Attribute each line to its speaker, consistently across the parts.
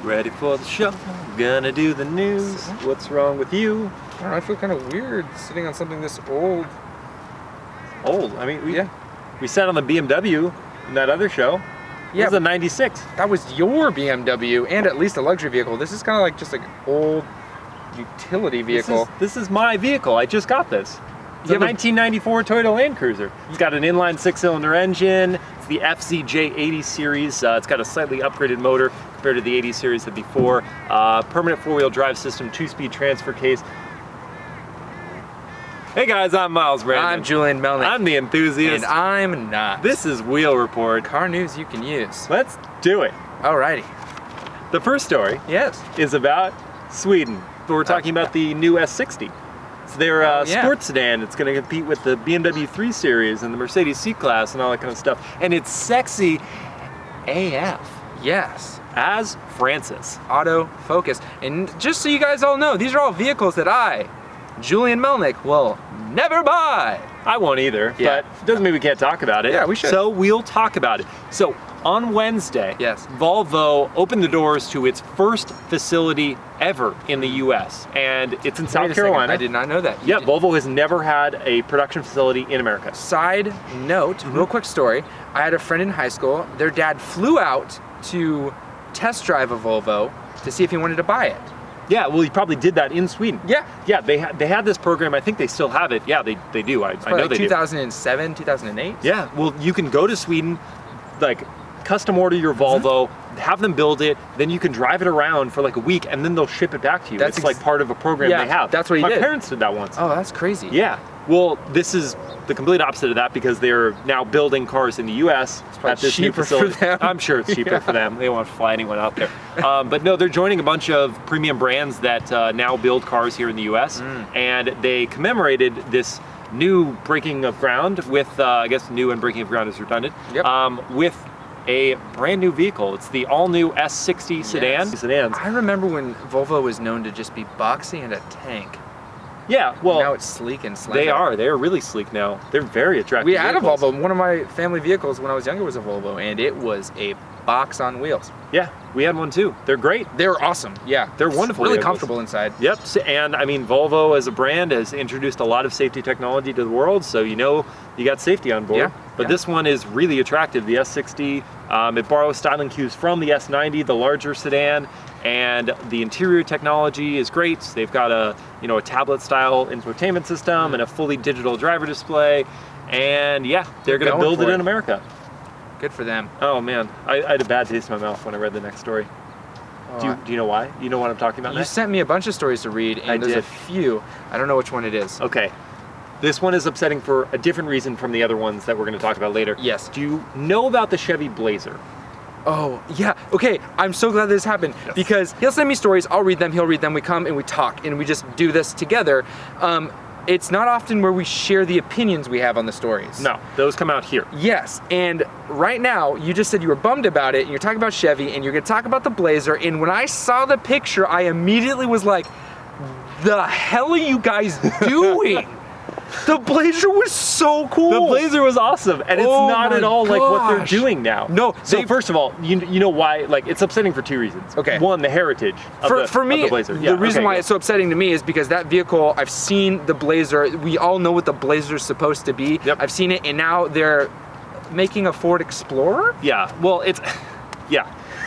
Speaker 1: Ready for the show, gonna do the news. What's wrong with you?
Speaker 2: I don't know, I feel kind of weird sitting on something this old.
Speaker 1: Old? I mean, we sat on the BMW in that other show.
Speaker 2: Yeah,
Speaker 1: it was a 96.
Speaker 2: That was your BMW and at least a luxury vehicle. This is kind of like just like an old utility vehicle.
Speaker 1: This is my vehicle. I just got this. It's a 1994 Toyota Land Cruiser. It's got an inline 6-cylinder engine. It's the FZJ80 series. It's got a slightly upgraded motor compared to the 80 series that before. Permanent 4-wheel drive system, 2-speed transfer case. Hey guys, I'm MilesPerHr.
Speaker 2: I'm Julien Melnick.
Speaker 1: I'm the enthusiast.
Speaker 2: And I'm not.
Speaker 1: This is Wheel Report.
Speaker 2: Car news you can use.
Speaker 1: Let's do it.
Speaker 2: Alrighty.
Speaker 1: The first story is about Sweden. We're talking about the new S60. It's their sports sedan. It's going to compete with the BMW 3 Series and the Mercedes C-Class and all that kind of stuff. And it's sexy AF.
Speaker 2: Yes.
Speaker 1: As Francis.
Speaker 2: Auto-focus. And just so you guys all know, these are all vehicles that I, Julien Melnick, will never buy.
Speaker 1: I won't either, but it doesn't mean we can't talk about it.
Speaker 2: Yeah, we should.
Speaker 1: So we'll talk about it. So on Wednesday, Volvo opened the doors to its first facility ever in the US, and it's in South Carolina.
Speaker 2: I did not know that.
Speaker 1: Yeah, Volvo has never had a production facility in America.
Speaker 2: Side note, real quick story. I had a friend in high school, their dad flew out to test drive a Volvo to see if he wanted to buy it.
Speaker 1: Yeah, well, he probably did that in Sweden. Yeah, they had this program. I think they still have it. Yeah, they do. I know
Speaker 2: like
Speaker 1: they
Speaker 2: 2007, 2008.
Speaker 1: Yeah, well, you can go to Sweden, like custom order your Volvo, have them build it, then you can drive it around for like a week, and then they'll ship it back to you. That's like part of a program they have.
Speaker 2: That's what he did.
Speaker 1: My parents did that once.
Speaker 2: Oh, that's crazy.
Speaker 1: Yeah. Well, this is the complete opposite of that because they're now building cars in the U.S. at this new facility.
Speaker 2: For them.
Speaker 1: I'm sure it's cheaper for them. They won't fly anyone out there. But no, they're joining a bunch of premium brands that now build cars here in the U.S. And they commemorated this new breaking of ground with, I guess new and breaking of ground is redundant, with a brand new vehicle. It's the all-new S60 sedan. Sedans.
Speaker 2: I remember when Volvo was known to just be boxy and a tank.
Speaker 1: Yeah, well,
Speaker 2: now it's sleek and slender.
Speaker 1: They're really sleek now. They're very attractive.
Speaker 2: We had a Volvo. One of my family vehicles when I was younger was a Volvo, and it was a box on wheels.
Speaker 1: Yeah, we had one too. They're great.
Speaker 2: They're awesome. Yeah,
Speaker 1: they're wonderful.
Speaker 2: Really
Speaker 1: vehicles.
Speaker 2: Comfortable inside.
Speaker 1: Yep, and I mean Volvo as a brand has introduced a lot of safety technology to the world, so you know you got safety on board. But this one is really attractive. The S60. It borrows styling cues from the S90, the larger sedan, and the interior technology is great. They've got a tablet-style infotainment system and a fully digital driver display, and yeah, they're going to build it in America.
Speaker 2: Good for them.
Speaker 1: Oh man, I had a bad taste in my mouth when I read the next story. Do you know why? You know what I'm talking about
Speaker 2: You
Speaker 1: next?
Speaker 2: sent me a bunch of stories to read, and there's a few. I don't know which one it is.
Speaker 1: Okay. This one is upsetting for a different reason from the other ones that we're going to talk about later.
Speaker 2: Yes.
Speaker 1: Do you know about the Chevy Blazer?
Speaker 2: Oh, yeah. Okay, I'm so glad this happened because he'll send me stories, I'll read them, he'll read them, we come and we talk and we just do this together. It's not often where we share the opinions we have on the stories.
Speaker 1: No, those come out here.
Speaker 2: Yes, and right now, you just said you were bummed about it, and you're talking about Chevy, and you're gonna talk about the Blazer, and when I saw the picture, I immediately was like, the hell are you guys doing? The Blazer was so cool.
Speaker 1: The Blazer was awesome, and it's not at all like what they're doing now.
Speaker 2: No.
Speaker 1: So first of all, you know why? Like, it's upsetting for two reasons.
Speaker 2: Okay.
Speaker 1: One, the heritage of the Blazer.
Speaker 2: The reason why it's so upsetting to me is because that vehicle, I've seen the Blazer. We all know what the Blazer's supposed to be.
Speaker 1: Yep.
Speaker 2: I've seen it, and now they're making a Ford Explorer.
Speaker 1: Yeah. Well, it's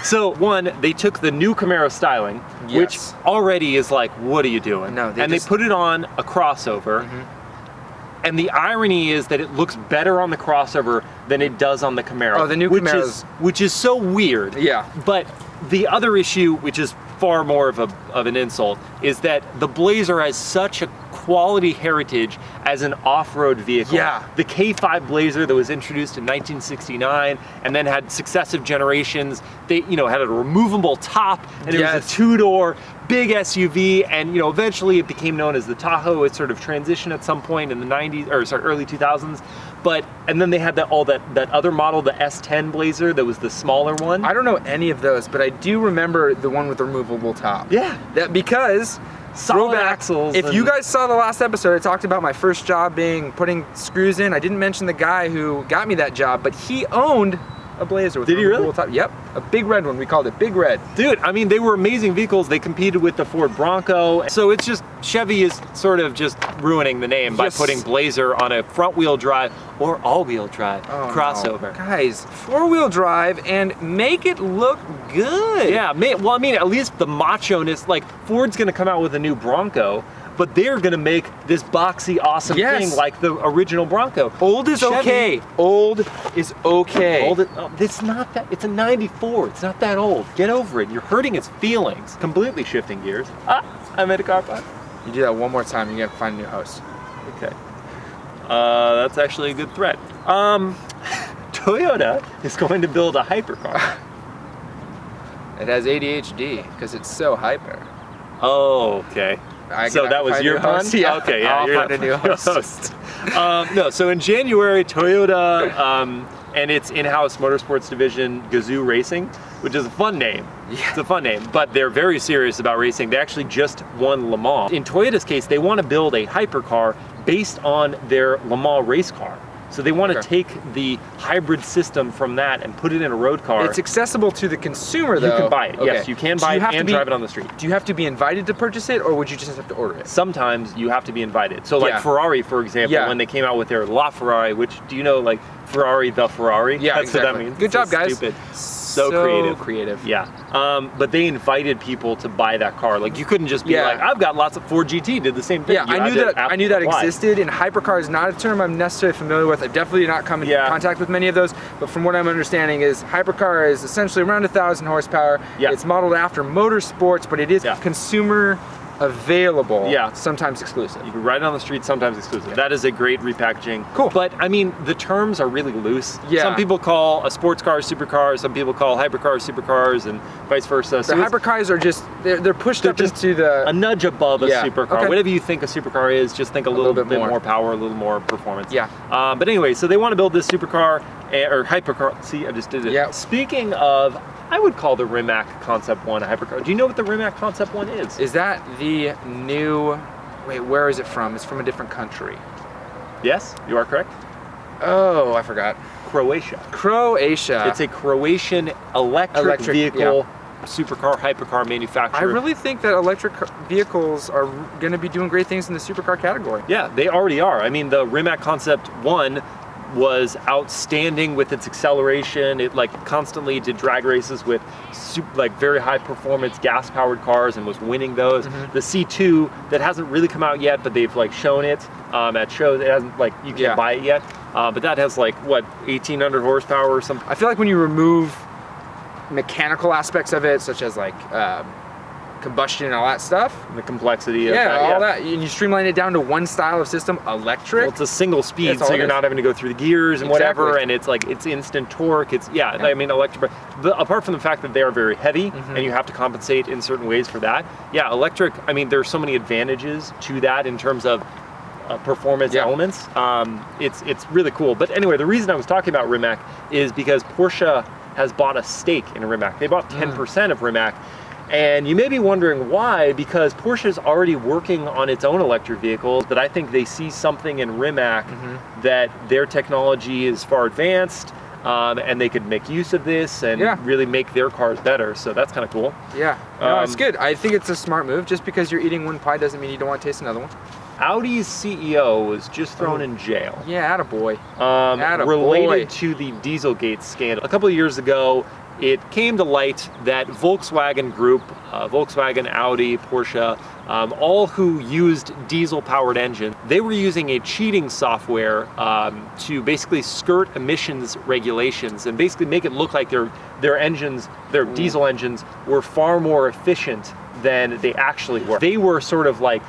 Speaker 1: So one, they took the new Camaro styling, which already is like, what are you doing?
Speaker 2: No,
Speaker 1: they put it on a crossover. And the irony is that it looks better on the crossover than it does on the Camaro.
Speaker 2: Oh, the new Camaros.
Speaker 1: Which is so weird.
Speaker 2: Yeah.
Speaker 1: But the other issue, which is far more of an insult, is that the Blazer has such a quality heritage as an off-road vehicle.
Speaker 2: Yeah.
Speaker 1: The K5 Blazer that was introduced in 1969 and then had successive generations, they had a removable top and it was a two-door big SUV, and eventually it became known as the Tahoe. It sort of transitioned at some point in the 90s, or sorry, early 2000s. And then they had that other model, the S10 Blazer, that was the smaller one.
Speaker 2: I don't know any of those, but I do remember the one with the removable top.
Speaker 1: Yeah.
Speaker 2: That because
Speaker 1: solid axles.
Speaker 2: If you guys saw the last episode, I talked about my first job being putting screws in. I didn't mention the guy who got me that job, but he owned a Blazer with
Speaker 1: Did he really?
Speaker 2: removable top. Yep, a big red one. We called it Big Red.
Speaker 1: Dude, I mean, they were amazing vehicles. They competed with the Ford Bronco. So it's just, Chevy is sort of just ruining the name by putting Blazer on a front-wheel drive or all-wheel drive crossover.
Speaker 2: No. Guys, 4-wheel drive and make it look good.
Speaker 1: Yeah, well, I mean, at least the macho-ness, like Ford's gonna come out with a new Bronco, but they're gonna make this boxy, awesome thing like the original Bronco.
Speaker 2: Old is okay. Old is okay.
Speaker 1: It's not that, it's a 94, it's not that old. Get over it, you're hurting its feelings. Completely shifting gears. I'm at a car park.
Speaker 2: You do that one more time, you're gonna find a new host.
Speaker 1: Okay. That's actually a good threat. Toyota is going to build a hypercar.
Speaker 2: It has ADHD, because it's so hyper.
Speaker 1: Oh, okay. So that was your pun?
Speaker 2: Yeah.
Speaker 1: Okay, yeah,
Speaker 2: I'll find a new host.
Speaker 1: No, so in January, Toyota and its in-house motorsports division, Gazoo Racing, which is a fun name.
Speaker 2: Yeah.
Speaker 1: It's a fun name, but they're very serious about racing. They actually just won Le Mans. In Toyota's case, they want to build a hypercar based on their Le Mans race car. So they want to take the hybrid system from that and put it in a road car.
Speaker 2: It's accessible to the consumer, though.
Speaker 1: You can buy it, yes. You can buy it and drive it on the street.
Speaker 2: Do you have to be invited to purchase it, or would you just have to order it?
Speaker 1: Sometimes you have to be invited. So like Ferrari, for example, when they came out with their LaFerrari, which, do you know, like Ferrari the Ferrari?
Speaker 2: Yeah,
Speaker 1: that's what that means.
Speaker 2: Good job, guys.
Speaker 1: Stupid. So
Speaker 2: creative.
Speaker 1: Yeah. But they invited people to buy that car. Like, you couldn't just be like, I've got lots of Ford GT, did the same thing.
Speaker 2: Yeah, I knew that existed, and hypercar is not a term I'm necessarily familiar with. I've definitely not come in contact with many of those, but from what I'm understanding is hypercar is essentially around 1,000 horsepower.
Speaker 1: Yeah.
Speaker 2: It's modeled after motorsports, but it is consumer available, sometimes exclusive.
Speaker 1: You can ride it on the street, sometimes exclusive. That is a great repackaging.
Speaker 2: Cool.
Speaker 1: But I mean, the terms are really loose.
Speaker 2: Yeah.
Speaker 1: Some people call a sports car supercar, some people call hypercars supercars, and vice versa. So
Speaker 2: the hypercars are just, they're pushed up into the...
Speaker 1: a nudge above a supercar.
Speaker 2: Okay.
Speaker 1: Whatever you think a supercar is, just think a little bit more power, a little more performance.
Speaker 2: Yeah.
Speaker 1: But anyway, so they want to build this supercar, or hypercar. See, I just did it.
Speaker 2: Yeah.
Speaker 1: Speaking of, I would call the Rimac Concept 1 a hypercar. Do you know what the Rimac Concept 1 is?
Speaker 2: Is that the new, wait, where is it from? It's from a different country.
Speaker 1: Yes, you are correct.
Speaker 2: Oh, I forgot.
Speaker 1: Croatia.
Speaker 2: Croatia.
Speaker 1: It's a Croatian electric vehicle supercar, hypercar manufacturer.
Speaker 2: I really think that electric vehicles are going to be doing great things in the supercar category.
Speaker 1: Yeah, they already are. I mean, the Rimac Concept 1 was outstanding with its acceleration. It like constantly did drag races with like very high performance gas powered cars and was winning those. The C2 that hasn't really come out yet, but they've like shown it at shows. It hasn't, like, you can't buy it yet, but that has like what, 1,800 horsepower or something.
Speaker 2: I feel like when you remove mechanical aspects of it, such as like combustion and all that stuff,
Speaker 1: the complexity of
Speaker 2: all that, and you streamline it down to one style of system, electric.
Speaker 1: Well, it's a single speed, so you're not having to go through the gears and whatever, and it's like, it's instant torque. It's I mean, electric, apart from the fact that they are very heavy and you have to compensate in certain ways for that, electric, I mean, there's so many advantages to that in terms of performance elements. It's really cool. But anyway, the reason I was talking about Rimac is because Porsche has bought a stake in Rimac. They bought 10% of Rimac. And you may be wondering why, because Porsche's already working on its own electric vehicles, but I think they see something in Rimac that their technology is far advanced, and they could make use of this and really make their cars better. So that's kind of cool.
Speaker 2: Yeah, no, it's good. I think it's a smart move. Just because you're eating one pie doesn't mean you don't want to taste another one.
Speaker 1: Audi's CEO was just thrown in jail.
Speaker 2: Yeah, attaboy.
Speaker 1: Related to the Dieselgate scandal. A couple of years ago, it came to light that Volkswagen Group, Volkswagen, Audi, Porsche, all who used diesel-powered engines, they were using a cheating software to basically skirt emissions regulations and basically make it look like their engines, their diesel engines, were far more efficient than they actually were. They were sort of like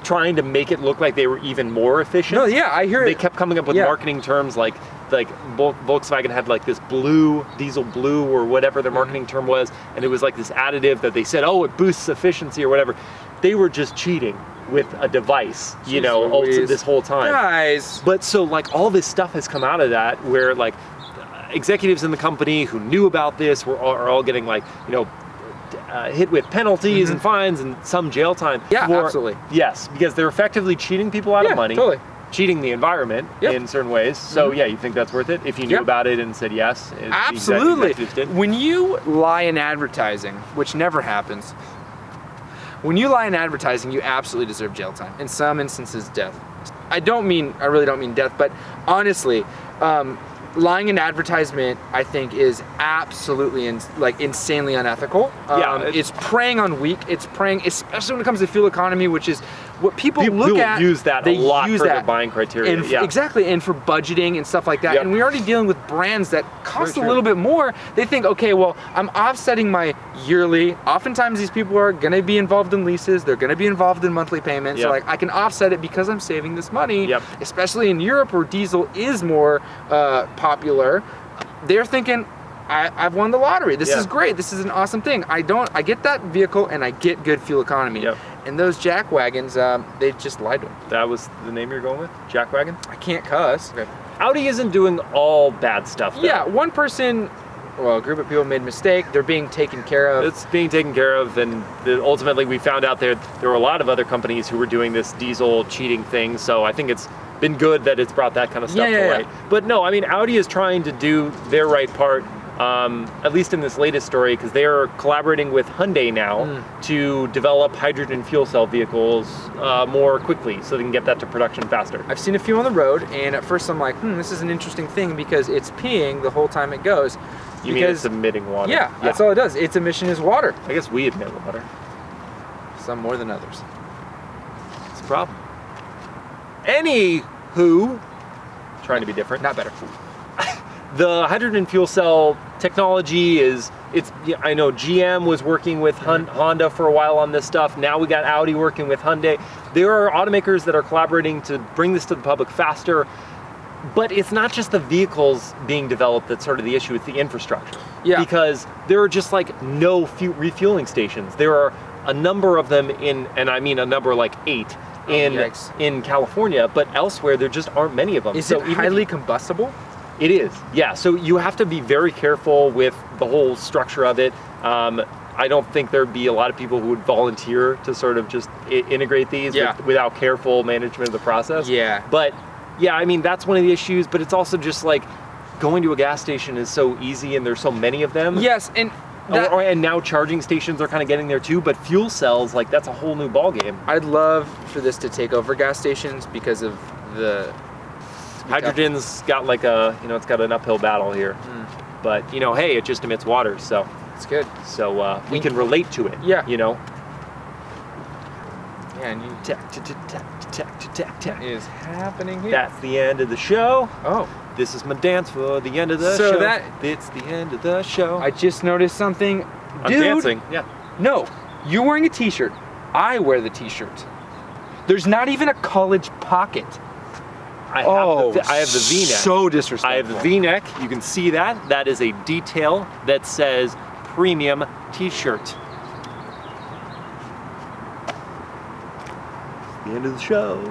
Speaker 1: trying to make it look like they were even more efficient.
Speaker 2: No, yeah, I hear it.
Speaker 1: They kept coming up with marketing terms like Volkswagen had like this blue, diesel blue or whatever their marketing term was, and it was like this additive that they said, oh, it boosts efficiency or whatever. They were just cheating with a device, you know, this whole time.
Speaker 2: Guys.
Speaker 1: But so like all this stuff has come out of that where like executives in the company who knew about this are all getting like, you know, hit with penalties and fines and some jail time.
Speaker 2: Yeah, absolutely.
Speaker 1: Yes, because they're effectively cheating people out of money.
Speaker 2: Totally.
Speaker 1: cheating the environment in certain ways. So yeah, you think that's worth it if you knew about it and said yes?
Speaker 2: Absolutely. When you lie in advertising, which never happens, when you lie in advertising, you absolutely deserve jail time. In some instances, death. I really don't mean death, but honestly, lying in advertisement, I think, is absolutely insanely unethical. It's preying on weak. It's preying, especially when it comes to fuel economy, which is what people look at.
Speaker 1: Use that a lot for their buying criteria.
Speaker 2: And exactly, and for budgeting and stuff like that. And we're already dealing with brands that cost a little bit more. They think, okay, well, I'm offsetting my yearly. Oftentimes, these people are going to be involved in leases. They're going to be involved in monthly payments. So like, I can offset it because I'm saving this money. Especially in Europe, where diesel is more popular. They're thinking, I've won the lottery. This is great. This is an awesome thing. I get that vehicle and I get good fuel economy. And those jack wagons, they just lied to them.
Speaker 1: That was the name you're going with? Jack wagon?
Speaker 2: I can't cuss. Okay.
Speaker 1: Audi isn't doing all bad stuff though.
Speaker 2: Yeah, one person, well, a group of people made a mistake. They're being taken care of.
Speaker 1: It's being taken care of, and ultimately we found out there were a lot of other companies who were doing this diesel cheating thing, so I think it's been good that it's brought that kind of stuff to light. But no, I mean, Audi is trying to do their right part, at least in this latest story, because they are collaborating with Hyundai now to develop hydrogen fuel cell vehicles more quickly, so they can get that to production faster.
Speaker 2: I've seen a few on the road, and at first I'm like, this is an interesting thing because it's peeing the whole time it goes.
Speaker 1: You mean it's emitting water?
Speaker 2: Yeah, that's all it does. Its emission is water.
Speaker 1: I guess we emit water.
Speaker 2: Some more than others.
Speaker 1: It's a problem. Anywho, trying to be different.
Speaker 2: Not better.
Speaker 1: The hydrogen fuel cell technology I know GM was working with Honda for a while on this stuff. Now we got Audi working with Hyundai. There are automakers that are collaborating to bring this to the public faster. But it's not just the vehicles being developed that's sort of the issue, it's the infrastructure. Because there are just like no refueling stations. There are a number of them and I mean a number like 8 in California, but elsewhere there just aren't many of them.
Speaker 2: Is it highly combustible?
Speaker 1: It is, yeah. So you have to be very careful with the whole structure of it. I don't think there'd be a lot of people who would volunteer to sort of just integrate these without careful management of the process. But yeah, I mean, that's one of the issues, but it's also just like going to a gas station is so easy and there's so many of them.
Speaker 2: Yes, and
Speaker 1: and now charging stations are kind of getting there too, but fuel cells, like that's a whole new ballgame.
Speaker 2: I'd love for this to take over gas stations because of the...
Speaker 1: Hydrogen's got like it's got an uphill battle here. But, hey, it just emits water, so.
Speaker 2: It's good.
Speaker 1: So we can relate to it,
Speaker 2: Yeah,
Speaker 1: and you tech.
Speaker 2: What is happening here?
Speaker 1: That's the end of the show.
Speaker 2: Oh.
Speaker 1: This is my dance for the end of the show. It's the end of the show.
Speaker 2: I just noticed something.
Speaker 1: I'm dancing, yeah.
Speaker 2: No, you're wearing a t-shirt. I wear the t-shirt. There's not even a college pocket.
Speaker 1: I have the V-neck.
Speaker 2: So disrespectful.
Speaker 1: I have the V-neck. You can see that. That is a detail that says premium t-shirt. The end of the show.